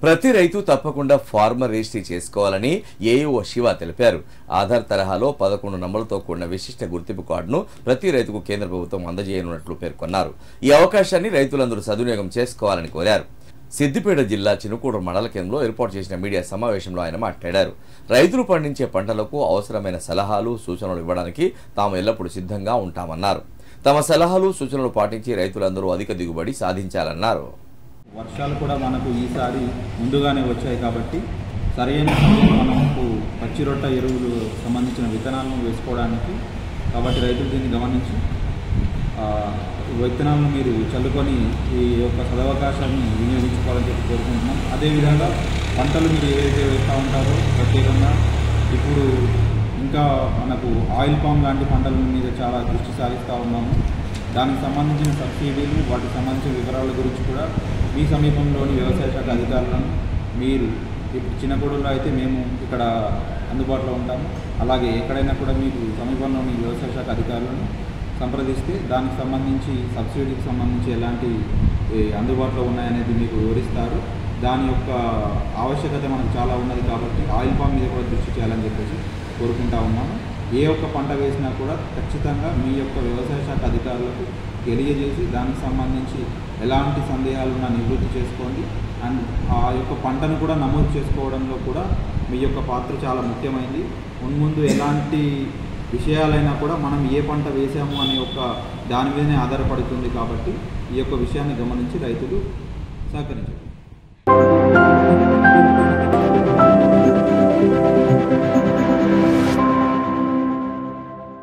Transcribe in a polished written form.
ప్రతి రైతు తప్పకుండా ఫార్మర్ రిజిస్ట్రీ చేసుకోవాలని ఏఈఓ శివ తెలిపారు. ఆధార్ తరహాలో 11 నంబర్లతో కూడిన విశిష్ట గుర్తింపు కార్డును ప్రతి రైతుకు కేంద్ర ప్రభుత్వం అందజేయనున్నట్లు పేర్కొన్నారు. ఈ అవకాశాన్ని రైతులందరూ సద్వినియోగం చేసుకోవాలని కోరారు. సిద్దిపేట జిల్లా చినుకూరు మండల కేంద్రంలో ఏర్పాటు చేసిన మీడియా సమావేశంలో ఆయన మాట్లాడారు. రైతులు పండించే పంటలకు అవసరమైన సలహాలు, సూచనలు ఇవ్వడానికి తాము ఎల్లప్పుడూ సిద్ధంగా ఉంటామన్నారు. తమ సలహాలు, సూచనలు పాటించి రైతులందరూ అధిక దిగుబడి సాధించాలన్నారు. వర్షాలు కూడా మనకు ఈసారి ముందుగానే వచ్చాయి కాబట్టి సరైన సమయంలో మనకు పచ్చి రొట్ట ఎరువులు సంబంధించిన విత్తనాలను వేసుకోవడానికి, కాబట్టి రైతులు దీన్ని గమనించి విత్తనాలను మీరు చల్లుకొని ఈ యొక్క సదవకాశాన్ని వినియోగించుకోవాలని చెప్పి కోరుకుంటున్నాం. అదేవిధంగా పంటలు మీరు ఏవైతే వేస్తూ ఉంటారో ప్రత్యేకంగా ఇప్పుడు ఇంకా మనకు ఆయిల్ పామ్ లాంటి పంటల మీద చాలా దృష్టి సారిస్తూ ఉన్నాము. దానికి సంబంధించిన సబ్సిడీలు, వాటికి సంబంధించిన వివరాల గురించి కూడా మీ సమీపంలోని వ్యవసాయ శాఖ అధికారులను మీరు ఇప్పుడు చిన్నగూడెంలో అయితే మేము ఇక్కడ అందుబాటులో ఉంటాము. అలాగే ఎక్కడైనా కూడా మీకు సమీపంలోని వ్యవసాయ శాఖ అధికారులను సంప్రదిస్తే దానికి సంబంధించి సబ్సిడీకి సంబంధించి ఎలాంటి అందుబాటులో ఉన్నాయనేది మీకు వివరిస్తారు. దాని యొక్క ఆవశ్యకత మనకు చాలా ఉన్నది కాబట్టి ఆయిల్ పామ్ మీద కూడా దృష్టి చేయాలని చెప్పేసి కోరుకుంటా ఉన్నాము. ఏ ఒక్క పంట వేసినా కూడా ఖచ్చితంగా మీ యొక్క వ్యవసాయ శాఖ అధికారులకు తెలియజేసి దానికి సంబంధించి ఎలాంటి సందేహాలున్నా నివృత్తి చేసుకోండి. అండ్ ఆ యొక్క పంటను కూడా నమోదు చేసుకోవడంలో కూడా మీ యొక్క పాత్ర చాలా ముఖ్యమైనది. మున్ముందు ఎలాంటి విషయాలైనా కూడా మనం ఏ పంట వేసాము అనే ఒక దాని మీదనే ఆధారపడుతుంది కాబట్టి ఈ యొక్క విషయాన్ని గమనించి రైతులు సహకరించారు.